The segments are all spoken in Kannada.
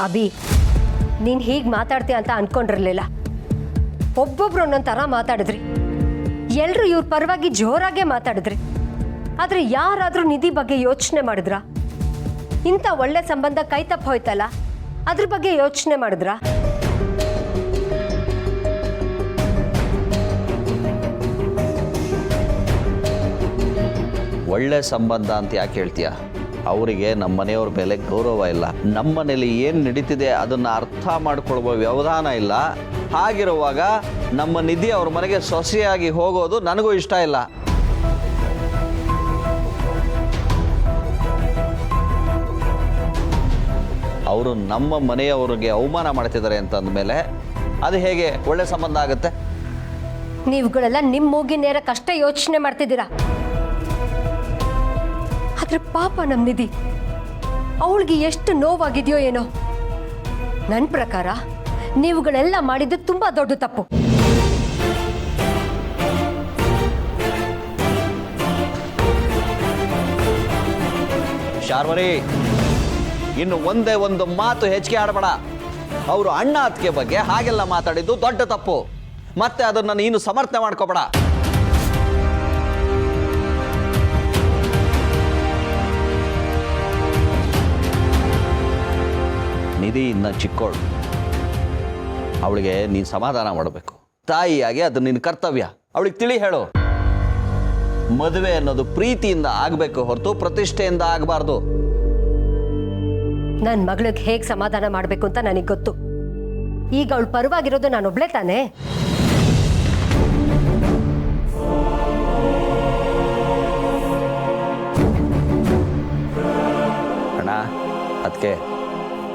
ಅಭಿ, ನೀನು ಹೀಗೆ ಮಾತಾಡ್ತೀಯ ಅಂತ ಅಂದ್ಕೊಂಡಿರಲಿಲ್ಲ. ಒಬ್ಬೊಬ್ರು ಒಂದೊಂದು ಥರ ಮಾತಾಡಿದ್ರಿ. ಎಲ್ಲರೂ ಇವ್ರ ಪರವಾಗಿ ಜೋರಾಗೇ ಮಾತಾಡಿದ್ರಿ. ಆದರೆ ಯಾರಾದರೂ ನಿಧಿ ಬಗ್ಗೆ ಯೋಚನೆ ಮಾಡಿದ್ರಾ? ಇಂಥ ಒಳ್ಳೆ ಸಂಬಂಧ ಕೈ ತಪ್ಪ ಹೋಯ್ತಲ್ಲ, ಅದ್ರ ಬಗ್ಗೆ ಯೋಚನೆ ಮಾಡಿದ್ರಾ? ಒಳ್ಳೆ ಸಂಬಂಧ ಅಂತ ಯಾಕೆ ಹೇಳ್ತೀಯ? ಅವರಿಗೆ ನಮ್ಮ ಮನೆಯವ್ರ ಮೇಲೆ ಗೌರವ ಇಲ್ಲ. ನಮ್ಮ ಮನೇಲಿ ಏನು ನಡೀತಿದೆ ಅದನ್ನು ಅರ್ಥ ಮಾಡ್ಕೊಳ್ಳುವ ವ್ಯವಧಾನ ಇಲ್ಲ. ಹಾಗಿರುವಾಗ ನಮ್ಮ ನಿಧಿ ಅವ್ರ ಮನೆಗೆ ಸೊಸೆಯಾಗಿ ಹೋಗೋದು ನನಗೂ ಇಷ್ಟ ಇಲ್ಲ. ಅವರು ನಮ್ಮ ಮನೆಯವರಿಗೆ ಅವಮಾನ ಮಾಡ್ತಿದ್ದಾರೆ ಅಂತಂದಮೇಲೆ ಅದು ಹೇಗೆ ಒಳ್ಳೆ ಸಂಬಂಧ ಆಗುತ್ತೆ? ನೀವುಗಳೆಲ್ಲ ನಿಮ್ಮ ಮೂಗಿ ನೇರಕ್ಕಷ್ಟೇ ಯೋಚನೆ ಮಾಡ್ತಿದ್ದೀರಾ. ಆದ್ರೆ ಪಾಪ ನಮ್ಮ ನಿಧಿ, ಅವಳಿಗೆ ಎಷ್ಟು ನೋವಾಗಿದೆಯೋ ಏನೋ. ನನ್ನ ಪ್ರಕಾರ ನೀವುಗಳೆಲ್ಲ ಮಾಡಿದ್ದು ತುಂಬಾ ದೊಡ್ಡ ತಪ್ಪು. ಶಾರ್ವರಿ, ಇನ್ನು ಒಂದೇ ಒಂದು ಮಾತು ಹೆಚ್ಚಿಗೆ ಆಡಬೇಡ. ಅವರು ಅಣ್ಣ ಅತ್ತಿಗೆ ಬಗ್ಗೆ ಹಾಗೆಲ್ಲ ಮಾತಾಡಿದ್ದು ದೊಡ್ಡ ತಪ್ಪು. ಮತ್ತೆ ಅದನ್ನು ನೀನು ಸಮರ್ಥನೆ ಮಾಡ್ಕೋಬೇಡ. ನಿಧಿ ಇನ್ನ ಚಿಕ್ಕೋಳು. ಅವಳಿಗೆ ನೀನು ಸಮಾಧಾನ ಮಾಡಬೇಕು. ತಾಯಿಯಾಗಿ ಅದು ನಿನ್ನ ಕರ್ತವ್ಯ. ಅವಳಿಗೆ ತಿಳಿ ಹೇಳು. ಮದುವೆ ಅನ್ನೋದು ಪ್ರೀತಿಯಿಂದ ಆಗಬೇಕು ಹೊರತು ಪ್ರತಿಷ್ಠೆಯಿಂದ ಆಗಬಾರ್ದು. ನನ್ನ ಮಗಳಿಗೆ ಹೇಗೆ ಸಮಾಧಾನ ಮಾಡಬೇಕು ಅಂತ ನನಗೆ ಗೊತ್ತು. ಈಗ ಅವಳು ಪರವಾಗಿರೋದು ನಾನೊಬ್ಳೆ ತಾನೇ. ಅಣ್ಣ, ಅದಕ್ಕೆ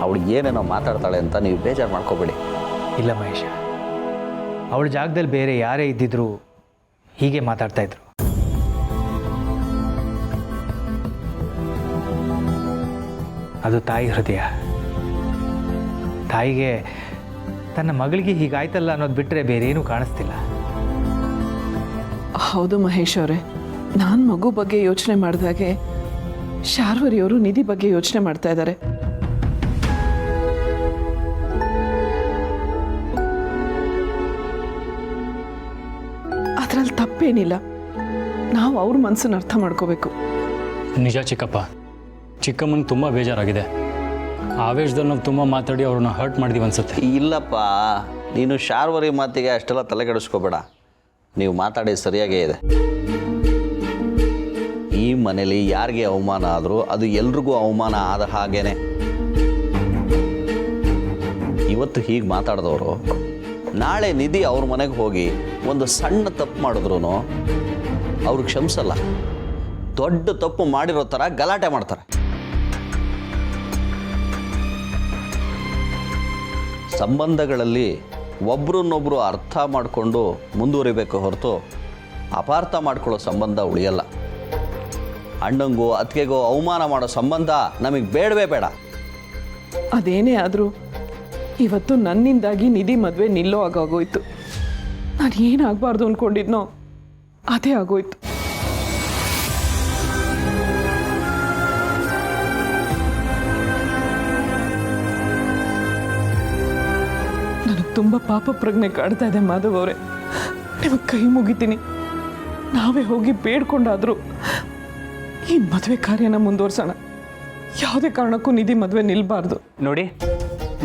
ಅವಳು ಏನೇನೋ ಮಾತಾಡ್ತಾಳೆ ಅಂತ ನೀವು ಬೇಜಾರು ಮಾಡ್ಕೋಬೇಡಿ. ಇಲ್ಲ ಮಹೇಶ, ಅವಳ ಜಾಗದಲ್ಲಿ ಬೇರೆ ಯಾರೇ ಇದ್ದಿದ್ರು ಹೀಗೆ ಮಾತಾಡ್ತಾ ಇದ್ರು. ಅದು ತಾಯಿ ಹೃದಯ. ತಾಯಿಗೆ ತನ್ನ ಮಗಳಿಗೆ ಹೀಗಾಯ್ತಲ್ಲ ಅನ್ನೋದು ಬಿಟ್ಟರೆ ಬೇರೇನೂ ಕಾಣಿಸ್ತಿಲ್ಲ. ಹೌದು ಮಹೇಶ್ ಅವರೇ, ನಾನು ಮಗು ಬಗ್ಗೆ ಯೋಚನೆ ಮಾಡಿದಾಗೆ ಶಾರ್ವರಿಯವರು ನಿಧಿ ಬಗ್ಗೆ ಯೋಚನೆ ಮಾಡ್ತಾ ಇದ್ದಾರೆ. ಅದರಲ್ಲಿ ತಪ್ಪೇನಿಲ್ಲ. ನಾವು ಅವ್ರ ಮನಸ್ಸನ್ನು ಅರ್ಥ ಮಾಡ್ಕೋಬೇಕು. ನಿಜ ಚಿಕ್ಕಪ್ಪ, ಚಿಕ್ಕಮ್ಮನಿಗೆ ತುಂಬ ಬೇಜಾರಾಗಿದೆ. ಆವೇಶದಲ್ಲಿ ನಾವು ತುಂಬ ಮಾತಾಡಿ ಅವ್ರನ್ನ ಹರ್ಟ್ ಮಾಡಿದೀವಿ ಅನ್ಸುತ್ತೆ. ಇಲ್ಲಪ್ಪ, ನೀನು ಶಾರ್ವರಿ ಮಾತಿಗೆ ಅಷ್ಟೆಲ್ಲ ತಲೆಗೆಡಿಸ್ಕೋಬೇಡ. ನೀವು ಮಾತಾಡಿ ಸರಿಯಾಗೇ ಇದೆ. ಈ ಮನೇಲಿ ಯಾರಿಗೆ ಅವಮಾನ ಆದರೂ ಅದು ಎಲ್ರಿಗೂ ಅವಮಾನ ಆದ ಹಾಗೇನೆ. ಇವತ್ತು ಹೀಗೆ ಮಾತಾಡಿದವರು ನಾಳೆ ನಿಧಿ ಅವ್ರ ಮನೆಗೆ ಹೋಗಿ ಒಂದು ಸಣ್ಣ ತಪ್ಪು ಮಾಡಿದ್ರು ಅವ್ರು ಕ್ಷಮಿಸಲ್ಲ. ದೊಡ್ಡ ತಪ್ಪು ಮಾಡಿರೋ ಥರ ಗಲಾಟೆ ಮಾಡ್ತಾರೆ. ಸಂಬಂಧಗಳಲ್ಲಿ ಒಬ್ರನ್ನೊಬ್ರು ಅರ್ಥ ಮಾಡಿಕೊಂಡು ಮುಂದುವರಿಬೇಕು ಹೊರತು ಅಪಾರ್ಥ ಮಾಡ್ಕೊಳ್ಳೋ ಸಂಬಂಧ ಉಳಿಯಲ್ಲ. ಅಣ್ಣಂಗೂ ಅತ್ತಿಗೆಗೋ ಅವಮಾನ ಮಾಡೋ ಸಂಬಂಧ ನಮಗೆ ಬೇಡವೇ ಬೇಡ. ಅದೇನೇ ಆದರೂ ಇವತ್ತು ನನ್ನಿಂದಾಗಿ ನಿಧಿ ಮದುವೆ ನಿಲ್ಲೋ ಆಗೋಯ್ತು. ನಾನು ಏನಾಗಬಾರ್ದು ಅಂದ್ಕೊಂಡಿದ್ನೋ ಅದೇ ಆಗೋಯ್ತು. ನನಗೆ ತುಂಬ ಪಾಪ ಪ್ರಜ್ಞೆ ಕಾಡ್ತಾ ಇದೆ ಮಾಧವ್ ಅವರೇ. ನಿಮಗೆ ಕೈ ಮುಗಿತೀನಿ, ನಾವೇ ಹೋಗಿ ಬೇಡ್ಕೊಂಡಾದರೂ ಈ ಮದುವೆ ಕಾರ್ಯನ ಮುಂದುವರ್ಸೋಣ. ಯಾವುದೇ ಕಾರಣಕ್ಕೂ ನಿಧಿ ಮದುವೆ ನಿಲ್ಬಾರ್ದು. ನೋಡಿ,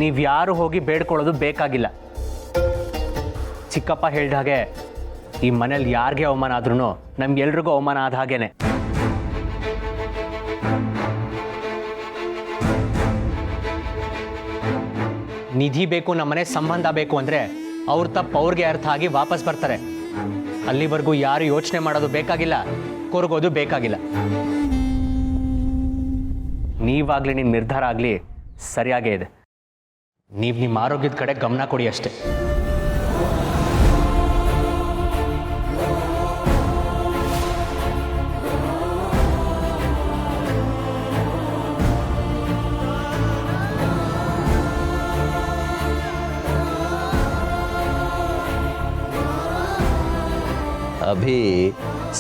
ನೀವು ಯಾರು ಹೋಗಿ ಬೇಡ್ಕೊಳ್ಳೋದು ಬೇಕಾಗಿಲ್ಲ. ಚಿಕ್ಕಪ್ಪ ಹೇಳಿದ ಹಾಗೆ ಈ ಮನೇಲಿ ಯಾರಿಗೆ ಅವಮಾನ ಆದ್ರೂ ನಮ್ಗೆಲ್ರಿಗೂ ಅವಮಾನ ಆದ ಹಾಗೇನೆ. ನಿಧಿ ಬೇಕು, ನಮ್ಮನೆ ಸಂಬಂಧ ಬೇಕು ಅಂದರೆ ಅವ್ರ ತಪ್ಪು ಅವ್ರಿಗೆ ಅರ್ಥ ಆಗಿ ವಾಪಸ್ ಬರ್ತಾರೆ. ಅಲ್ಲಿವರೆಗೂ ಯಾರು ಯೋಚನೆ ಮಾಡೋದು ಬೇಕಾಗಿಲ್ಲ, ಕೊರಗೋದು ಬೇಕಾಗಿಲ್ಲ. ನೀವಾಗಲಿ ನಿಮ್ಮ ನಿರ್ಧಾರ ಆಗಲಿ ಸರಿಯಾಗೇ ಇದೆ. ನೀವು ನಿಮ್ಮ ಆರೋಗ್ಯದ ಕಡೆ ಗಮನ ಕೊಡಿ ಅಷ್ಟೇ. ಅಭಿ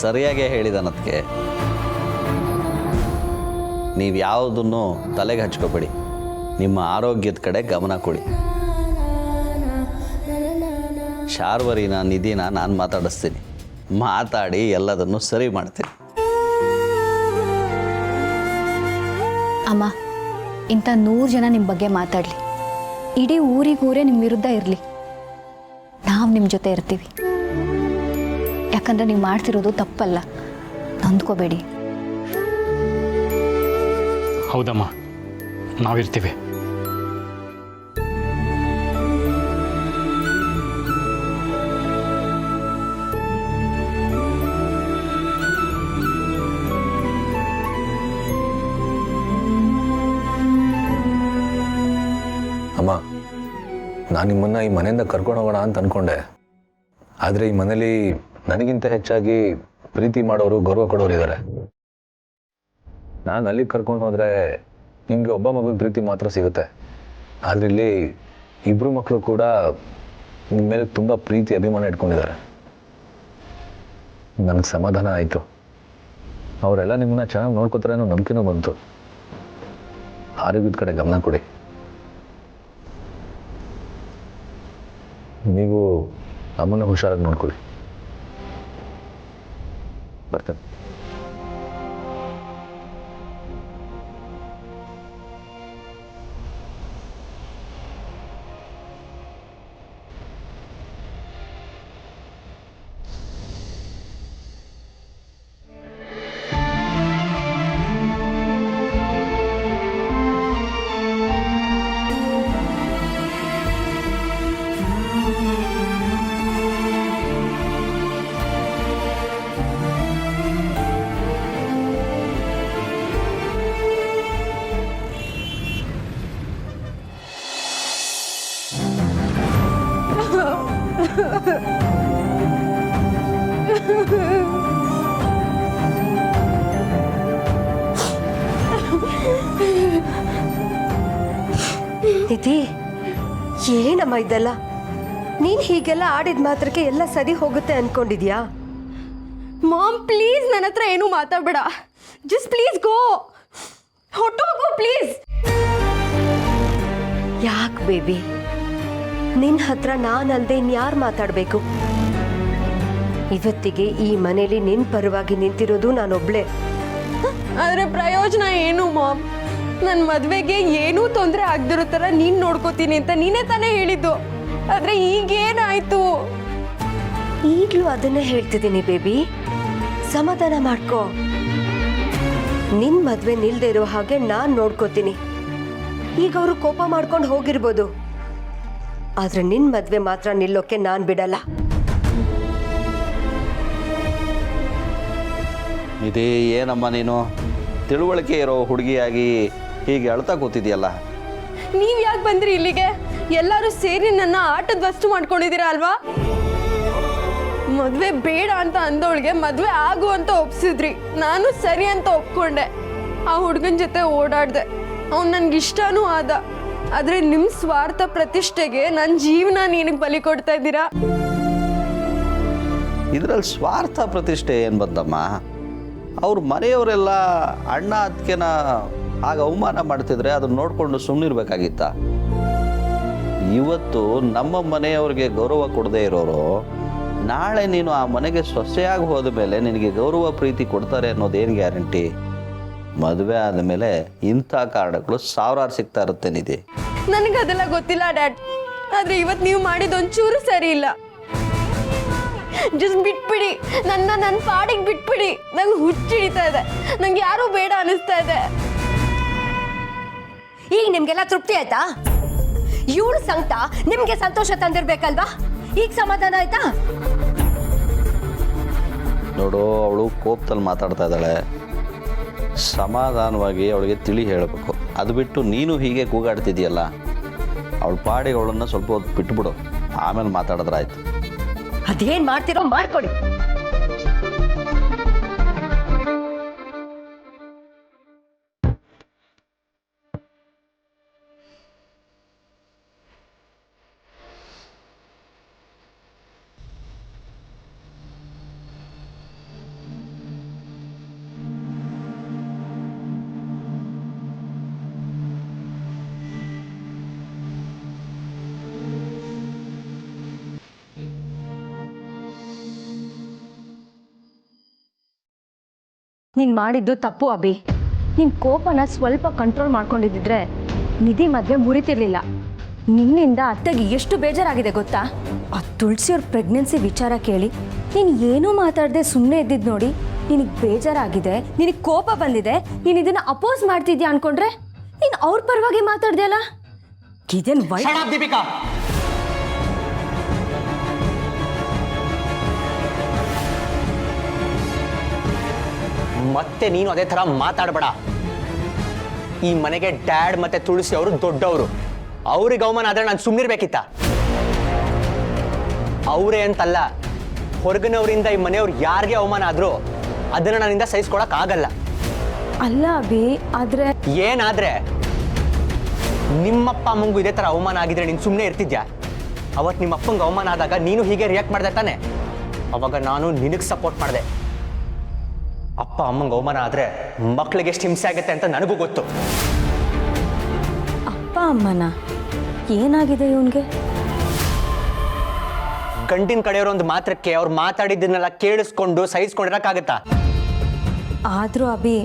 ಸರಿಯಾಗೇ ಹೇಳಿದನದಕ್ಕೆ. ನೀವು ಯಾವುದನ್ನು ತಲೆಗೆ ಹಚ್ಕೋಬೇಡಿ. ನಿಮ್ಮ ಆರೋಗ್ಯದ ಕಡೆ ಗಮನ ಕೊಡಿ. ಶಾರ್ವರಿನ ನಿಧಿನ ನಾನು ಮಾತಾಡಿಸ್ತೀನಿ, ಮಾತಾಡಿ ಎಲ್ಲದನ್ನು ಸರಿ ಮಾಡ್ತೀನಿ. ಅಮ್ಮ, ಇಂಥ 100 ಜನ ನಿಮ್ಮ ಬಗ್ಗೆ ಮಾತಾಡಲಿ, ಇಡೀ ಊರಿಗೂರೇ ನಿಮ್ಮ ವಿರುದ್ಧ ಇರಲಿ, ನಾವು ನಿಮ್ಮ ಜೊತೆ ಇರ್ತೀವಿ. ಯಾಕಂದರೆ ನೀವು ಮಾಡ್ತಿರೋದು ತಪ್ಪಲ್ಲ, ನೊಂದ್ಕೋಬೇಡಿ. ಹೌದಮ್ಮ, ನಾವಿರ್ತೀವಿ. ಅಮ್ಮ, ನಾನು ನಿಮ್ಮನ್ನು ಈ ಮನೆಯಿಂದ ಕರ್ಕೊಂಡು ಹೋಗೋಣ ಅಂತ ಅಂದ್ಕೊಂಡೆ. ಆದರೆ ಈ ಮನೇಲಿ ನನಗಿಂತ ಹೆಚ್ಚಾಗಿ ಪ್ರೀತಿ ಮಾಡೋರು, ಗೌರವ ಕೊಡೋರು ಇದ್ದಾರೆ. ನಾನು ಅಲ್ಲಿಗೆ ಕರ್ಕೊಂಡು ಹೋದರೆ ನಿಮಗೆ ಒಬ್ಬ ಮಗನ ಪ್ರೀತಿ ಮಾತ್ರ ಸಿಗುತ್ತೆ. ಆದರೆ ಇಲ್ಲಿ ಇಬ್ಬರು ಮಕ್ಕಳು ಕೂಡ ನಿಮ್ಮ ಮೇಲೆ ತುಂಬ ಪ್ರೀತಿ ಅಭಿಮಾನ ಇಟ್ಕೊಂಡಿದ್ದಾರೆ. ನನಗೆ ಸಮಾಧಾನ ಆಯಿತು. ಅವರೆಲ್ಲ ನಿಮ್ಮನ್ನ ಚೆನ್ನಾಗಿ ನೋಡ್ಕೋತಾರೆ ಅನ್ನೋ ನಂಬಿಕೆನೂ ಬಂತು. ಆರೋಗ್ಯದ ಕಡೆ ಗಮನ ಕೊಡಿ. ನೀವು ಅಮ್ಮನ ಹುಷಾರಾಗಿ ನೋಡ್ಕೊಳ್ಳಿ. ಬರ್ತೇನೆ. ನಿಧಿ, ಏನಮ್ಮ ಇದೆಲ್ಲ? ನೀನು ಹೀಗೆಲ್ಲ ಆಡಿದ ಮಾತ್ರಕ್ಕೆ ಎಲ್ಲ ಸರಿ ಹೋಗುತ್ತೆ ಅನ್ಕೊಂಡಿದ್ಯಾ? ಮಾಮ್, ಪ್ಲೀಸ್ ನನ್ನ ಹತ್ರ ಏನು ಮಾತಾಡಬೇಡ. ಜಸ್ಟ್ ಪ್ಲೀಸ್ ಗೋ, ಹೊಟ್ಟೋಗು ಪ್ಲೀಸ್. ಯಾಕೆ ಬೇಬಿ? ನಿನ್ನ ಹತ್ರ ನಾನಲ್ದೆ ಇನ್ಯಾರು ಮಾತಾಡಬೇಕು? ಇವತ್ತಿಗೆ ಈ ಮನೇಲಿ ನಿನ್ನ ಪರವಾಗಿ ನಿಂತಿರೋದು ನಾನೊಬ್ಳೆ. ಆದರೆ ಪ್ರಯೋಜನ ಏನು ಮಾಮ್? ನನ್ನ ಮದುವೆಗೆ ಏನೂ ತೊಂದರೆ ಆಗದಿರೋ ಥರ ನೀನು ನೋಡ್ಕೋತೀನಿ ಅಂತ ನೀನೇ ತಾನೇ ಹೇಳಿದ್ದು. ಆದರೆ ಈಗೇನಾಯ್ತು? ಈಗಲೂ ಅದನ್ನೇ ಹೇಳ್ತಿದ್ದೀನಿ ಬೇಬಿ, ಸಮಾಧಾನ ಮಾಡ್ಕೋ. ನಿನ್ನ ಮದುವೆ ನಿಲ್ದೇ ಇರೋ ಹಾಗೆ ನಾನು ನೋಡ್ಕೋತೀನಿ. ಈಗ ಅವರು ಕೋಪ ಮಾಡ್ಕೊಂಡು ಹೋಗಿರ್ಬೋದು, ಆದ್ರೆ ನಿನ್ನ ಮದುವೆ ಮಾತ್ರ ನಿಲ್ಲೋಕೆ ನಾನು ಬಿಡಲ್ಲ. ಇದೇ ಏನಮ್ಮ ನೀನು ತಿಳುವಳಿಕೆ ಇರೋ ಹುಡುಗಿಯಾಗಿ ಹೀಗೆ ಅಳ್ತಾ ಕೂತಿದ್ಯಲ್ಲ? ನೀವು ಯಾಕೆ ಬಂದ್ರಿ ಇಲ್ಲಿಗೆ? ಎಲ್ಲರೂ ಸೇರಿ ನನ್ನ ಆಟದ ವಸ್ತು ಮಾಡ್ಕೊಂಡಿದ್ದೀರಾ ಅಲ್ವಾ? ಮದುವೆ ಬೇಡ ಅಂತ ಅಂದವಳಿಗೆ ಮದುವೆ ಆಗು ಅಂತ ಒಪ್ಸಿದ್ರಿ, ನಾನು ಸರಿ ಅಂತ ಒಪ್ಕೊಂಡೆ. ಆ ಹುಡುಗನ ಜೊತೆ ಓಡಾಡ್ದೆ, ಅವ್ನು ನನ್ಗಿಷ್ಟನೂ ಆದ. ಆದ್ರೆ ನಿಮ್ಮ ಸ್ವಾರ್ಥ ಪ್ರತಿಷ್ಠೆಗೆ ನನ್ನ ಜೀವನ ನಿನಗೆ ಬಲಿ ಕೊಡ್ತಾ ಇದ್ದೀರಾ. ಇದರಲ್ಲಿ ಸ್ವಾರ್ಥ ಪ್ರತಿಷ್ಠೆ ಏನು ಬಂದಮ್ಮ? ಅವ್ರ ಮನೆಯವರೆಲ್ಲ ಅಣ್ಣ ಅದಕ್ಕೆನ ಆಗ ಅವಮಾನ ಮಾಡ್ತಿದ್ರೆ ಅದನ್ನ ನೋಡಿಕೊಂಡು ಸುಮ್ಮನಿರ್ಬೇಕಾಗಿತ್ತ? ಇವತ್ತು ನಮ್ಮ ಮನೆಯವ್ರಿಗೆ ಗೌರವ ಕೊಡದೇ ಇರೋರು ನಾಳೆ ನೀನು ಆ ಮನೆಗೆ ಸೊಸೆಯಾಗಿ ಹೋದ ಮೇಲೆ ನಿನಗೆ ಗೌರವ ಪ್ರೀತಿ ಕೊಡ್ತಾರೆ ಅನ್ನೋದೇನು ಗ್ಯಾರಂಟಿ? ಮದುವೆ ಆದಮೇಲೆ ಇಂಥ ಕಾರಣಗಳು ಸಾವಿರಾರು ಸಿಗ್ತಾ ಇರುತ್ತೆ ನಿಧಿ. ನನಗದೆಲ್ಲ ಗೊತ್ತಿಲ್ಲ ಡ್ಯಾಡ್, ಆದ್ರೆ ಇವತ್ತು ನೀವು ಮಾಡಿದೊಂಚೂರು ಸರಿ ಇಲ್ಲ. ಜಸ್ಟ್ ಬಿಟ್ಬಿಡಿ ನನ್ನ ಪಾಡಿಗೆ ಬಿಟ್ಬಿಡಿ. ನಂಗೆ ಹುಚ್ಚಿಡಿತಾ ಇದೆ, ನಂಗೆ ಯಾರೂ ಬೇಡ ಅನಿಸ್ತಾ ಇದೆ. ಈಗ ನಿಮ್ಗೆಲ್ಲ ತೃಪ್ತಿ ಆಯ್ತಾ? ಇವಳು ಸಂಕಟ ನಿಮ್ಗೆ ಸಂತೋಷ ತಂದಿರ್ಬೇಕಲ್ವಾ? ಈಗ ಸಮಾಧಾನ ಆಯ್ತಾ? ನೋಡು, ಅವಳು ಕೋಪದಲ್ಲಿ ಮಾತಾಡ್ತಾ ಇದ್ದಾಳೆ. ಸಮಾಧಾನವಾಗಿ ಅವಳಿಗೆ ತಿಳಿ ಹೇಳಬೇಕು. ಅದು ಬಿಟ್ಟು ನೀನು ಹೀಗೆ ಕೂಗಾಡ್ತಿದೆಯಲ್ಲ, ಅವಳ ಪಾಡಿಗೆ ಅವಳನ್ನು ಸ್ವಲ್ಪ ಹೊತ್ತು ಬಿಟ್ಬಿಡು, ಆಮೇಲೆ ಮಾತಾಡಿದ್ರಾಯ್ತು. ಅದೇನ್ ಮಾಡ್ತಿರೋ ಮಾಡ್ಕೊಡಿ. ನೀನು ಮಾಡಿದ್ದು ತಪ್ಪು ಅಭಿ. ನಿನ್ನ ಕೋಪನ ಸ್ವಲ್ಪ ಕಂಟ್ರೋಲ್ ಮಾಡ್ಕೊಂಡಿದ್ದಿದ್ರೆ ನಿಧಿ ಮದುವೆ ಮುರಿತಿರ್ಲಿಲ್ಲ. ನಿನ್ನಿಂದ ಅತ್ತೆಗೆ ಎಷ್ಟು ಬೇಜಾರಾಗಿದೆ ಗೊತ್ತಾ? ಆ ತುಳಸಿಯವ್ರ ಪ್ರೆಗ್ನೆನ್ಸಿ ವಿಚಾರ ಕೇಳಿ ನೀನು ಏನೂ ಮಾತಾಡದೆ ಸುಮ್ಮನೆ ಇದ್ದಿದ್ದು ನೋಡಿ ನಿನಗೆ ಬೇಜಾರಾಗಿದೆ, ನಿನಗೆ ಕೋಪ ಬಂದಿದೆ. ನೀನು ಇದನ್ನು ಅಪೋಸ್ ಮಾಡ್ತಿದ್ಯಾ ಅನ್ಕೊಂಡ್ರೆ ನೀನು ಅವ್ರ ಪರವಾಗಿ ಮಾತಾಡ್ದೆಯಲ್ಲ, ಇದೇನು ದೀಪಿಕಾ, ಮತ್ತೆ ನೀನು ಅದೇ ಥರ ಮಾತಾಡಬೇಡ. ಈ ಮನೆಗೆ ಡ್ಯಾಡ್ ಮತ್ತೆ ತುಳಸಿ ಅವರು ದೊಡ್ಡವರು. ಅವ್ರಿಗೆ ಅವಮಾನ ಆದ್ರೆ ನಾನು ಸುಮ್ಮನಿರ್ಬೇಕಿತ್ತ? ಅವರೇ ಅಂತಲ್ಲ, ಹೊರಗಿನವರಿಂದ ಈ ಮನೆಯವ್ರು ಯಾರಿಗೆ ಅವಮಾನ ಆದ್ರೂ ಅದನ್ನ ನನ್ನಿಂದ ಸಹಿಸ್ಕೊಳಕ್ ಆಗಲ್ಲ. ಅಲ್ಲ ಅಭಿ, ಆದ್ರೆ ಏನಾದ್ರೆ ನಿಮ್ಮಪ್ಪ ಅಮ್ಮಂಗೂ ಇದೇ ತರ ಅವಮಾನ ಆಗಿದ್ರೆ ನೀನು ಸುಮ್ಮನೆ ಇರ್ತಿದ್ಯಾ? ಅವತ್ತು ನಿಮ್ಮ ಅಪ್ಪಂಗೆ ಅವಮಾನ ಆದಾಗ ನೀನು ಹೀಗೆ ರಿಯಾಕ್ಟ್ ಮಾಡ್ದೆ ತಾನೆ? ಅವಾಗ ನಾನು ನಿನಗೆ ಸಪೋರ್ಟ್ ಮಾಡಿದೆ. ಅಪ್ಪ ಅಮ್ಮಂಗೆ ಅವಮಾನ ಆದ್ರೆ ಮಕ್ಳಿಗೆ ಎಷ್ಟು ಹಿಂಸೆ ಆಗುತ್ತೆ ಅಂತ ನನಗೂ ಗೊತ್ತು. ಅಪ್ಪ ಅಮ್ಮನ ಏನಾಗಿದೆ ಇವನ್ಗೆ? ಗಂಡಿನ ಕಡೆಯವರು ಒಂದು ಮಾತ್ರಕ್ಕೆ ಅವ್ರು ಮಾತಾಡಿದ್ದನ್ನೆಲ್ಲ ಕೇಳಿಸ್ಕೊಂಡು ಸಹಿಸ್ಕೊಂಡಿರಕ್ಕಾಗತ್ತಾ? ಆದರೂ ಅಭಿ,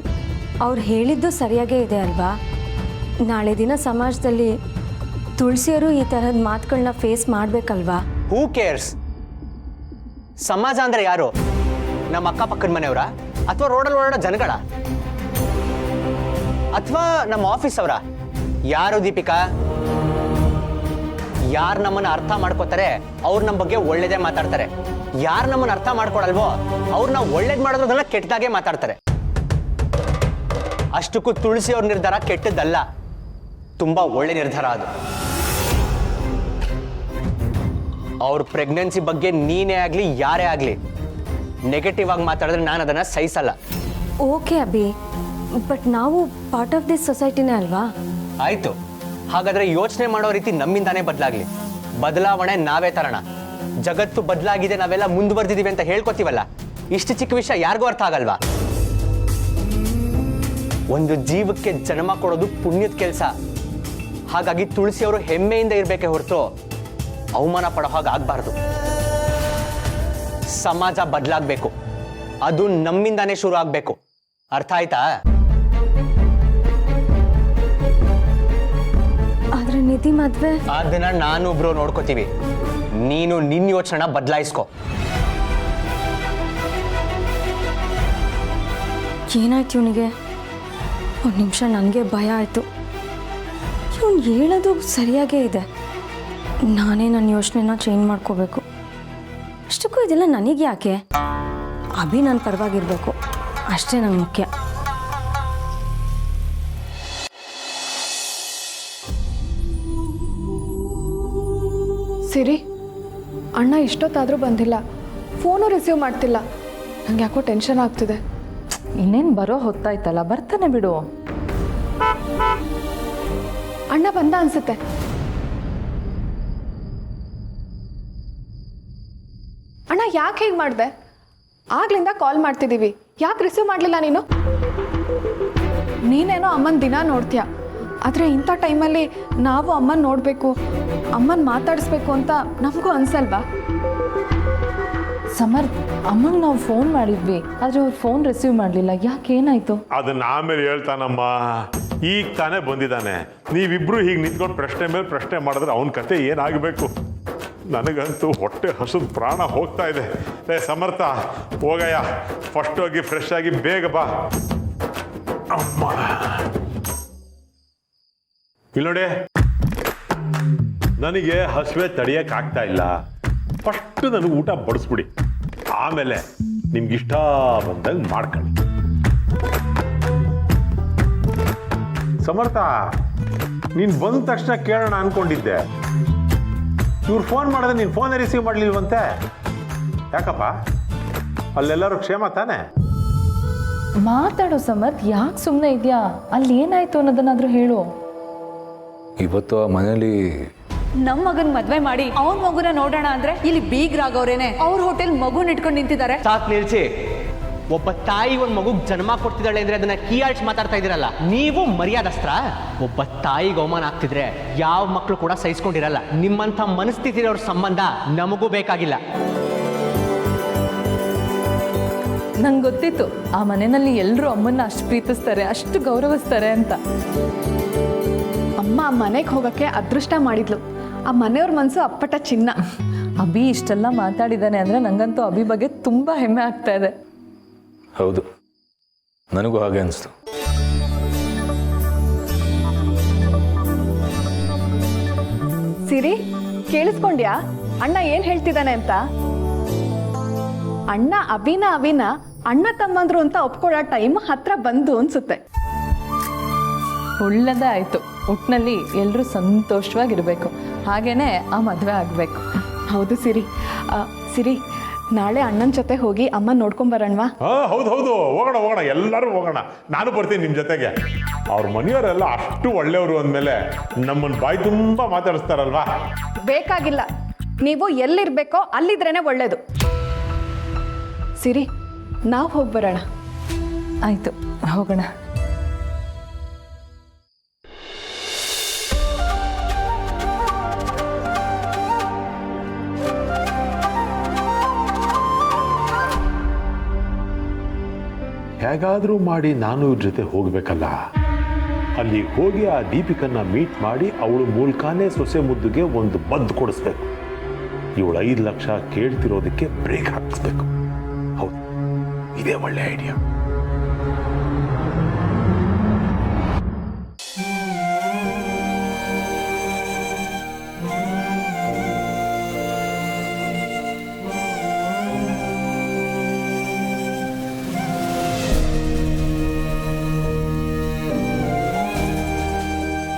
ಅವ್ರು ಹೇಳಿದ್ದು ಸರಿಯಾಗೇ ಇದೆ ಅಲ್ವಾ? ನಾಳೆ ದಿನ ಸಮಾಜದಲ್ಲಿ ತುಳಸಿಯವರು ಈ ಥರದ ಮಾತುಗಳನ್ನ ಫೇಸ್ ಮಾಡಬೇಕಲ್ವಾ? ಹೂ ಕೇರ್ಸ್? ಸಮಾಜ ಅಂದ್ರೆ ಯಾರು? ನಮ್ಮ ಅಕ್ಕಪಕ್ಕದ ಮನೆಯವರ, ಅಥವಾ ರೋಡಲ್ಲಿ ಓಡಾಡೋ ಜನಗಳ, ಅಥವಾ ನಮ್ಮ ಆಫೀಸ್ ಅವರ? ಯಾರು ದೀಪಿಕಾ? ಯಾರು ನಮ್ಮನ್ನ ಅರ್ಥ ಮಾಡ್ಕೋತಾರೆ ಅವ್ರು ನಮ್ಮ ಬಗ್ಗೆ ಒಳ್ಳೇದೇ ಮಾತಾಡ್ತಾರೆ. ಯಾರು ನಮ್ಮನ್ನ ಅರ್ಥ ಮಾಡ್ಕೊಳಲ್ವೋ ಅವ್ರು ನಾವು ಒಳ್ಳೇದ್ ಮಾಡೋದ್ರಲ್ಲ ಕೆಟ್ಟದಾಗೆ ಮಾತಾಡ್ತಾರೆ. ಅಷ್ಟಕ್ಕೂ ತುಳಸಿ ಅವ್ರ ನಿರ್ಧಾರ ಕೆಟ್ಟದ್ದಲ್ಲ, ತುಂಬಾ ಒಳ್ಳೆ ನಿರ್ಧಾರ ಅದು. ಅವ್ರ ಪ್ರೆಗ್ನೆನ್ಸಿ ಬಗ್ಗೆ ನೀನೇ ಆಗ್ಲಿ ಯಾರೇ ಆಗ್ಲಿ ನೆಗೆಟಿವ್ ಆಗಿ ಮಾತಾಡಿದ್ರೆ ನಾನು ಅದನ್ನ ಸಹಿಸಲ್ಲ. ಓಕೆ ಅಭಿ, ಬಟ್ ನಾವು ಪಾರ್ಟ್ ಆಫ್ ದಿಸ್ ಸೊಸೈಟಿನೇ ಅಲ್ವಾ? ಆಯ್ತು, ಹಾಗಾದ್ರೆ ಯೋಚನೆ ಮಾಡೋ ರೀತಿ ನಮ್ಮಿಂದಾನೇ ಬದಲಾಗ್ಲಿ. ಬದಲಾವಣೆ ನಾವೇ ತರೋಣ. ಜಗತ್ತು ಬದಲಾಗಿದೆ, ನಾವೆಲ್ಲ ಮುಂದುವರೆದಿದ್ದೀವಿ ಅಂತ ಹೇಳ್ಕೊತೀವಲ್ಲ, ಇಷ್ಟು ಚಿಕ್ಕ ವಿಷಯ ಯಾರಿಗೂ ಅರ್ಥ ಆಗಲ್ವಾ? ಒಂದು ಜೀವಕ್ಕೆ ಜನ್ಮ ಕೊಡೋದು ಪುಣ್ಯದ ಕೆಲಸ. ಹಾಗಾಗಿ ತುಳಸಿ ಅವರು ಹೆಮ್ಮೆಯಿಂದ ಇರಬೇಕೆ ಹೊರತು ಅವಮಾನ ಪಡೋ ಹಾಗೆ ಆಗ್ಬಾರ್ದು. ಸಮಾಜ ಬದಲಾಗಬೇಕು, ಅದು ನಮ್ಮಿಂದಾನೇ ಶುರು ಆಗ್ಬೇಕು. ಅರ್ಥ ಆಯ್ತಾ? ಆದ್ರೆ ನಿಧಿ ಮದ್ವೆ ಅದನ್ನ ನಾನು ಒಬ್ರು ನೋಡ್ಕೋತೀವಿ. ನೀನು ನಿನ್ನ ಯೋಚನೆ ಬದಲಾಯಿಸ್ಕೊ. ಏನಾಯ್ತು ಇವನಿಗೆ? ಒಂದು ನಿಮಿಷ ನನಗೆ ಭಯ ಆಯಿತು. ಇವನು ಹೇಳೋದು ಸರಿಯಾಗೇ ಇದೆ, ನಾನೇ ನನ್ನ ಯೋಚನೆನ ಚೇಂಜ್ ಮಾಡ್ಕೋಬೇಕು. ಅಷ್ಟಕ್ಕೂ ಇದೆಲ್ಲ ನನಗೆ ಯಾಕೆ? ಅಭಿ ನನ್ನ ಪರವಾಗಿರಬೇಕು, ಅಷ್ಟೇ ನನಗೆ ಮುಖ್ಯ. ಸಿರಿ, ಅಣ್ಣ ಇಷ್ಟೊತ್ತಾದರೂ ಬಂದಿಲ್ಲ, ಫೋನು ರಿಸೀವ್ ಮಾಡ್ತಿಲ್ಲ. ನಂಗೆ ಯಾಕೋ ಟೆನ್ಷನ್ ಆಗ್ತಿದೆ. ಇನ್ನೇನು ಬರೋ ಹೊತ್ತಾಯ್ತಲ್ಲ, ಬರ್ತಾನೆ ಬಿಡು. ಅಣ್ಣ ಬಂದ ಅನ್ಸುತ್ತೆ. ಅಣ್ಣ ಯಾಕೆ ಹೇಗೆ ಮಾಡಿದೆ? ಆಗ್ಲಿಂದ ಕಾಲ್ ಮಾಡ್ತಿದ್ದೀವಿ, ಯಾಕೆ ರಿಸೀವ್ ಮಾಡಲಿಲ್ಲ ನೀನು? ನೀನೇನೋ ಅಮ್ಮನ ದಿನ ನೋಡ್ತೀಯ, ಆದರೆ ಇಂಥ ಟೈಮಲ್ಲಿ ನಾವು ಅಮ್ಮನ ನೋಡಬೇಕು, ಅಮ್ಮನ ಮಾತಾಡಿಸ್ಬೇಕು ಅಂತ ನಮಗೂ ಅನ್ಸಲ್ವಾ? ಸಮರ್ಥ್, ಅಮ್ಮಂಗೆ ನಾವು ಫೋನ್ ಮಾಡಿದ್ವಿ, ಆದರೆ ಅವ್ರು ಫೋನ್ ರಿಸೀವ್ ಮಾಡಲಿಲ್ಲ. ಯಾಕೆ, ಏನಾಯ್ತು? ಅದನ್ನ ಆಮೇಲೆ ಹೇಳ್ತಾನಮ್ಮ, ಈಗ ತಾನೇ ಬಂದಿದ್ದಾನೆ. ನೀವಿಬ್ರು ಹೀಗೆ ನಿಂತ್ಕೊಂಡು ಪ್ರಶ್ನೆ ಮೇಲೆ ಪ್ರಶ್ನೆ ಮಾಡಿದ್ರೆ ಅವನ ಕತೆ ಏನಾಗಬೇಕು? ನನಗಂತೂ ಹೊಟ್ಟೆ ಹಸುದ ಪ್ರಾಣ ಹೋಗ್ತಾ ಇದೆ. ಸಮರ್ಥ, ಹೋಗಯ್ಯ, ಫಸ್ಟ್ ಹೋಗಿ ಫ್ರೆಶ್ ಆಗಿ ಬೇಗ ಬಾ. ಅಮ್ಮ, ಇಲ್ಲಿ ನೋಡಿ, ನನಗೆ ಹಸುವೆ ತಡೆಯೋಕ್ಕಾಗ್ತಾ ಇಲ್ಲ. ಫಸ್ಟ್ ನನಗೆ ಊಟ ಬಡಿಸ್ಬಿಡಿ, ಆಮೇಲೆ ನಿಮ್ಗೆ ಇಷ್ಟ ಬಂದಾಗ ಮಾಡ್ಕೊಳ್ಳಿ. ಸಮರ್ಥ, ನೀನು ಬಂದ ತಕ್ಷಣ ಕೇಳೋಣ ಅನ್ಕೊಂಡಿದ್ದೆ. ಇವ್ರು ಫೋನ್ ಮಾಡಿದ್ರೆ ನೀನು ಫೋನೇ ರಿಸೀವ್ ಮಾಡಲಿಲ್ವಂತೆ, ಯಾಕಪ್ಪ? ಅಲ್ಲೆಲ್ಲರೂ ಕ್ಷೇಮ ತಾನೆ? ಮಾತಾಡೋ ಸಮರ್ಥ್, ಯಾಕೆ ಸುಮ್ಮನೆ ಇದೆಯಾ? ಅಲ್ಲಿ ಏನಾಯ್ತು ಅನ್ನೋದನ್ನಾದ್ರೂ ಹೇಳು. ಇವತ್ತು ಆ ಮನೇಲಿ ನಮ್ಮ ಮಗನ್ ಮದ್ವೆ ಮಾಡಿ ಅವನ ಮಗುನ ನೋಡೋಣ ಅಂದ್ರೆ ಇಲ್ಲಿ ಬೀಗ್ರಾಗವ್ರೇನೆ ಅವ್ರ ಹೋಟೆಲ್ ಮಗುನ ಇಟ್ಕೊಂಡು ನಿಂತಿದ್ದಾರೆ. ಸಾಕ್ ನಿಲ್ಸಿ. ಒಬ್ಬ ತಾಯಿ ಒಂದು ಮಗುಗೆ ಜನ್ಮ ಕೊಡ್ತಿದ್ದಾಳೆ ಅಂದ್ರೆ ಅದನ್ನ ಕೀಯಾಳ್ಸಿ ಮಾತಾಡ್ತಾ ಇದ್ದೀರಲ್ಲ, ನೀವು ಮರ್ಯಾದಸ್ತ್ರ. ಒಬ್ಬ ತಾಯಿಗೆ ಅವಮಾನ ಆಗ್ತಿದ್ರೆ ಯಾವ ಮಕ್ಕಳು ಕೂಡ ಸಹಿಸ್ಕೊಂಡಿರಲ್ಲ. ನಿಮ್ಮಂಥ ಮನಸ್ಥಿತಿ ಇರೋರ ಸಂಬಂಧ ನಮಗೂ ಬೇಕಾಗಿಲ್ಲ. ನಂಗೆ ಗೊತ್ತಿತ್ತು ಆ ಮನೆಯಲ್ಲಿ ಎಲ್ಲರೂ ಅಮ್ಮನ್ನ ಅಷ್ಟು ಪ್ರೀತಿಸ್ತಾರೆ, ಅಷ್ಟು ಗೌರವಿಸ್ತಾರೆ ಅಂತ. ಅಮ್ಮ ಆ ಮನೆಗೆ ಹೋಗೋಕ್ಕೆ ಅದೃಷ್ಟ ಮಾಡಿದ್ಲು. ಆ ಮನೆಯವ್ರ ಮನಸ್ಸು ಅಪ್ಪಟ ಚಿನ್ನ. ಅಭಿ ಇಷ್ಟೆಲ್ಲ ಮಾತಾಡಿದ್ದಾನೆ ಅಂದರೆ ನನಗಂತೂ ಅಭಿ ಬಗ್ಗೆ ತುಂಬ ಹೆಮ್ಮೆ ಆಗ್ತಾ ಇದೆ. ಹೌದು, ನನಗೂ ಹಾಗೆ ಅನಿಸ್ತು. ಸಿರಿ, ಕೇಳಿಸ್ಕೊಂಡ್ಯಾ ಅಣ್ಣ ಏನ್ ಹೇಳ್ತಿದ್ದಾನೆ ಅಂತ? ಅಣ್ಣ ಅವಿನ ಅಣ್ಣ ತಮ್ಮಂದ್ರು ಅಂತ ಒಪ್ಕೊಳ್ಳೋ ಟೈಮ್ ಹತ್ರ ಬಂದು ಅನ್ಸುತ್ತೆ. ಒಳ್ಳೆದೇ ಆಯಿತು. ಒಟ್ಟಿನಲ್ಲಿ ಎಲ್ಲರೂ ಸಂತೋಷವಾಗಿರಬೇಕು, ಹಾಗೇನೆ ಆ ಮದುವೆ ಆಗಬೇಕು. ಹೌದು ಸಿರಿ. ಸಿರಿ, ನಾಳೆ ಅಣ್ಣನ ಜೊತೆ ಹೋಗಿ ಅಮ್ಮ ನೋಡ್ಕೊಂಬರೋಣವಾ? ಹೌದು ಹೋಗೋಣ, ಎಲ್ಲರೂ ಹೋಗೋಣ. ನಾನು ಬರ್ತೀನಿ ನಿಮ್ಮ ಜೊತೆಗೆ. ಅವ್ರ ಮನೆಯವರೆಲ್ಲ ಅಷ್ಟು ಒಳ್ಳೆಯವರು ಅಂದಮೇಲೆ ನಮ್ಮನ್ನು ಬಾಯಿ ತುಂಬ ಮಾತಾಡಿಸ್ತಾರಲ್ವಾ? ಬೇಕಾಗಿಲ್ಲ, ನೀವು ಎಲ್ಲಿರ್ಬೇಕೋ ಅಲ್ಲಿದ್ರೇನೆ ಒಳ್ಳೇದು. ಸಿರಿ, ನಾವು ಹೋಗಿ ಬರೋಣ. ಆಯಿತು, ಹೋಗೋಣ. ಹೇಗಾದರೂ ಮಾಡಿ ನಾನು ಇವ್ರ ಜೊತೆ ಹೋಗ್ಬೇಕಲ್ಲ. ಅಲ್ಲಿ ಹೋಗಿ ಆ ದೀಪಿಕನ್ನ ಮೀಟ್ ಮಾಡಿ ಅವಳ ಮೂಲಕನೇ ಸೊಸೆ ಮುದ್ದುಗೆ ಒಂದು ಮದ್ದು ಕೊಡಿಸ್ಬೇಕು. ಇವಳು 5 ಲಕ್ಷ ಕೇಳ್ತಿರೋದಕ್ಕೆ ಬ್ರೇಕ್ ಹಾಕಿಸ್ಬೇಕು. ಹೌದು, ಇದೇ ಒಳ್ಳೆ ಐಡಿಯಾ.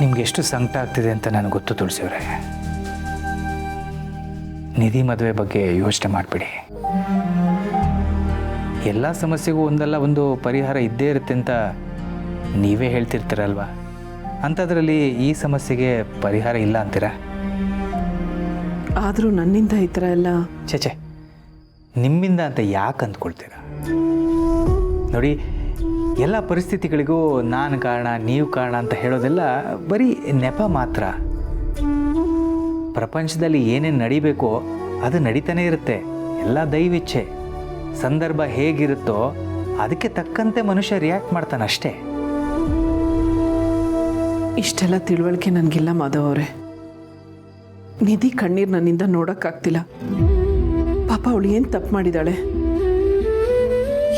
ನಿಮ್ಗೆ ಎಷ್ಟು ಸಂಕಟ ಆಗ್ತಿದೆ ಅಂತ ನನಗೆ ಗೊತ್ತು ತುಳಸಿಯವರೇ. ನಿಧಿ ಮದುವೆ ಬಗ್ಗೆ ಯೋಚನೆ ಮಾಡಿಬಿಡಿ. ಎಲ್ಲ ಸಮಸ್ಯೆಗೂ ಒಂದಲ್ಲ ಒಂದು ಪರಿಹಾರ ಇದ್ದೇ ಇರುತ್ತೆ ಅಂತ ನೀವೇ ಹೇಳ್ತಿರ್ತೀರಲ್ವ. ಅಂಥದ್ರಲ್ಲಿ ಈ ಸಮಸ್ಯೆಗೆ ಪರಿಹಾರ ಇಲ್ಲ ಅಂತೀರಾ? ಆದರೂ ನನ್ನಿಂದ ಈ ಥರ ಎಲ್ಲ ಚೇಚೆ, ನಿಮ್ಮಿಂದ ಅಂತ ಯಾಕೆ ಅಂದ್ಕೊಳ್ತೀರಾ? ನೋಡಿ, ಎಲ್ಲ ಪರಿಸ್ಥಿತಿಗಳಿಗೂ ನಾನು ಕಾರಣ, ನೀವು ಕಾರಣ ಅಂತ ಹೇಳೋದೆಲ್ಲ ಬರೀ ನೆಪ ಮಾತ್ರ. ಪ್ರಪಂಚದಲ್ಲಿ ಏನೇನು ನಡಿಬೇಕೋ ಅದು ನಡೀತಾನೆ ಇರುತ್ತೆ. ಎಲ್ಲ ದೈವಿಚ್ಛೆ. ಸಂದರ್ಭ ಹೇಗಿರುತ್ತೋ ಅದಕ್ಕೆ ತಕ್ಕಂತೆ ಮನುಷ್ಯ ರಿಯಾಕ್ಟ್ ಮಾಡ್ತಾನಷ್ಟೇ. ಇಷ್ಟೆಲ್ಲ ತಿಳುವಳಿಕೆ ನನಗಿಲ್ಲ ಮಾಧವ್ ಅವರೇ. ನಿಧಿ ಕಣ್ಣೀರು ನನ್ನಿಂದ ನೋಡೋಕ್ಕಾಗ್ತಿಲ್ಲ. ಪಾಪ ಅವಳು ಏನು ತಪ್ಪು ಮಾಡಿದಾಳೆ?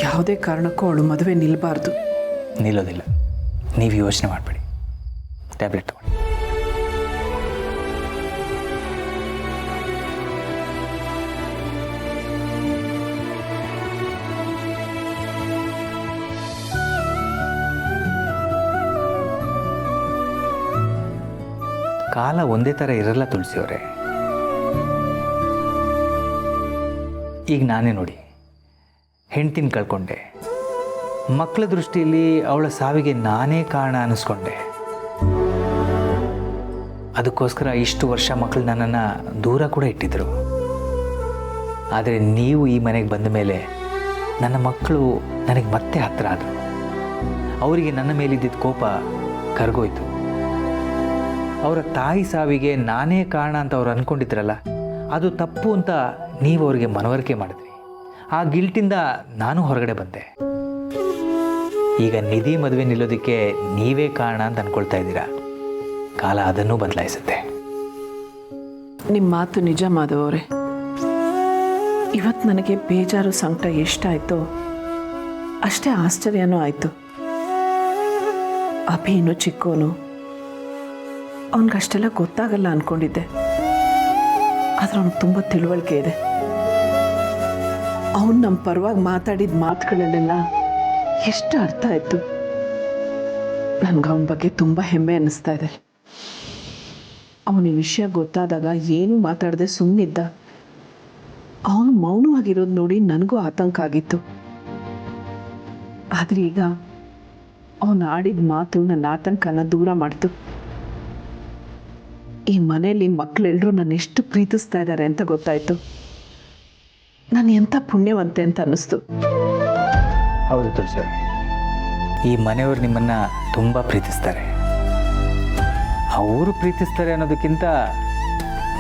ಯಾವುದೇ ಕಾರಣಕ್ಕೂ ಅವಳು ಮದುವೆ ನಿಲ್ಲಬಾರ್ದು. ನಿಲ್ಲೋದಿಲ್ಲ, ನೀವು ಯೋಚನೆ ಮಾಡಬೇಡಿ. ಟ್ಯಾಬ್ಲೆಟ್ ತಗೊಳ್ಳಿ. ಕಾಲ ಒಂದೇ ಥರ ಇರಲ್ಲ ತುಳಸಿಯವರೇ. ಈಗ ನಾನೇ ನೋಡಿ, ಹೆಂಡ್ತಿನ ಕಳ್ಕೊಂಡೆ. ಮಕ್ಕಳ ದೃಷ್ಟಿಯಲ್ಲಿ ಅವಳ ಸಾವಿಗೆ ನಾನೇ ಕಾರಣ ಅನ್ನಿಸ್ಕೊಂಡೆ. ಅದಕ್ಕೋಸ್ಕರ ಇಷ್ಟು ವರ್ಷ ಮಕ್ಕಳು ನನ್ನನ್ನು ದೂರ ಕೂಡ ಇಟ್ಟಿದ್ರು. ಆದರೆ ನೀವು ಈ ಮನೆಗೆ ಬಂದ ಮೇಲೆ ನನ್ನ ಮಕ್ಕಳು ನನಗೆ ಮತ್ತೆ ಹತ್ತಿರ ಆದರು. ಅವರಿಗೆ ನನ್ನ ಮೇಲಿದ್ದಿದ್ದ ಕೋಪ ಕರಗೋಯ್ತು. ಅವರ ತಾಯಿ ಸಾವಿಗೆ ನಾನೇ ಕಾರಣ ಅಂತ ಅವ್ರು ಅಂದ್ಕೊಂಡಿದ್ರಲ್ಲ, ಅದು ತಪ್ಪು ಅಂತ ನೀವು ಅವರಿಗೆ ಮನವರಿಕೆ ಮಾಡಿದ್ರಿ. ಆ ಗಿಲ್ಟಿಂದ ನಾನು ಹೊರಗಡೆ ಬಂದೆ. ಈಗ ನಿಧಿ ಮದುವೆ ನಿಲ್ಲೋದಕ್ಕೆ ನೀವೇ ಕಾರಣ ಅಂತ ಅಂದ್ಕೊಳ್ತಾ ಇದ್ದೀರಾ. ಕಾಲ ಅದನ್ನು ಬದಲಾಯಿಸುತ್ತೆ. ನಿಮ್ಮ ಮಾತು ನಿಜ ಮಾಧವ್ ಅವರೇ. ಇವತ್ತು ನನಗೆ ಬೇಜಾರು ಸಂಕಟ ಎಷ್ಟಾಯಿತೋ ಅಷ್ಟೇ ಆಶ್ಚರ್ಯನೂ ಆಯಿತು. ಅಭಿ ಇನ್ನೂ ಚಿಕ್ಕೋನು, ಅವನಿಗಷ್ಟೆಲ್ಲ ಗೊತ್ತಾಗಲ್ಲ ಅಂದ್ಕೊಂಡಿದ್ದೆ. ಆದರೆ ಅವ್ನಿಗೆ ತುಂಬ ತಿಳುವಳಿಕೆ ಇದೆ. ಅವನು ನಮ್ಮ ಪರವಾಗಿ ಮಾತಾಡಿದ ಮಾತುಗಳಲ್ಲೆಲ್ಲ ಎಷ್ಟು ಅರ್ಥ ಆಯಿತು. ನನಗೆ ಅವನ ಬಗ್ಗೆ ತುಂಬ ಹೆಮ್ಮೆ ಅನ್ನಿಸ್ತಾ ಇದೆ. ಅವನ ಈ ವಿಷಯ ಗೊತ್ತಾದಾಗ ಏನೂ ಮಾತಾಡದೆ ಸುಮ್ಮನಿದ್ದ. ಅವನು ಮೌನವಾಗಿರೋದು ನೋಡಿ ನನಗೂ ಆತಂಕ ಆಗಿತ್ತು. ಆದರೆ ಈಗ ಅವನು ಆಡಿದ ಮಾತು ನನ್ನ ಆತಂಕನ ದೂರ ಮಾಡ್ತು. ಈ ಮನೆಯಲ್ಲಿ ಮಕ್ಕಳೆಲ್ಲರೂ ನನ್ನ ಎಷ್ಟು ಪ್ರೀತಿಸ್ತಾ ಇದ್ದಾರೆ ಅಂತ ಗೊತ್ತಾಯ್ತು. ನಾನು ಎಂಥ ಪುಣ್ಯವಂತೆ ಅಂತ ಅನ್ನಿಸ್ತು. ಹೌದು ತುಳಸಿ, ಈ ಮನೆಯವರು ನಿಮ್ಮನ್ನು ತುಂಬ ಪ್ರೀತಿಸ್ತಾರೆ. ಅವರು ಪ್ರೀತಿಸ್ತಾರೆ ಅನ್ನೋದಕ್ಕಿಂತ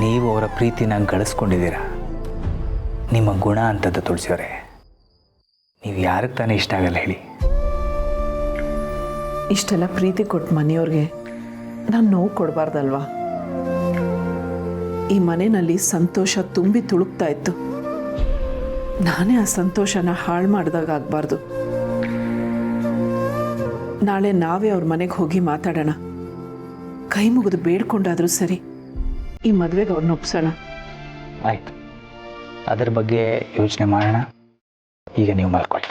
ನೀವು ಅವರ ಪ್ರೀತಿನ ಗಳಿಸ್ಕೊಂಡಿದ್ದೀರ. ನಿಮ್ಮ ಗುಣ ಅಂತದ್ದು ತುಳಸಿಯವರೇ. ನೀವು ಯಾರಿಗೆ ತಾನೇ ಇಷ್ಟ ಆಗಲ್ಲ ಹೇಳಿ? ಇಷ್ಟೆಲ್ಲ ಪ್ರೀತಿ ಕೊಟ್ಟು ಮನೆಯವ್ರಿಗೆ ನಾನು ನೋವು ಕೊಡಬಾರ್ದಲ್ವಾ? ಈ ಮನೆಯಲ್ಲಿ ಸಂತೋಷ ತುಂಬಿ ತುಳುಕ್ತಾ ಇತ್ತು. ನಾನೇ ಆ ಸಂತೋಷನ ಹಾಳು ಮಾಡಿದಾಗ ಆಗಬಾರ್ದು. ನಾಳೆ ನಾವೇ ಅವ್ರ ಮನೆಗೆ ಹೋಗಿ ಮಾತಾಡೋಣ. ಕೈ ಮುಗಿದು ಬೇಡ್ಕೊಂಡಾದ್ರೂ ಸರಿ ಈ ಮದುವೆಗೆ ಅವ್ರನ್ನ ಒಪ್ಸೋಣ. ಆಯಿತು, ಅದ್ರ ಬಗ್ಗೆ ಯೋಚನೆ ಮಾಡೋಣ. ಈಗ ನೀವು ಮಲ್ಕೊಳ್ಳಿ.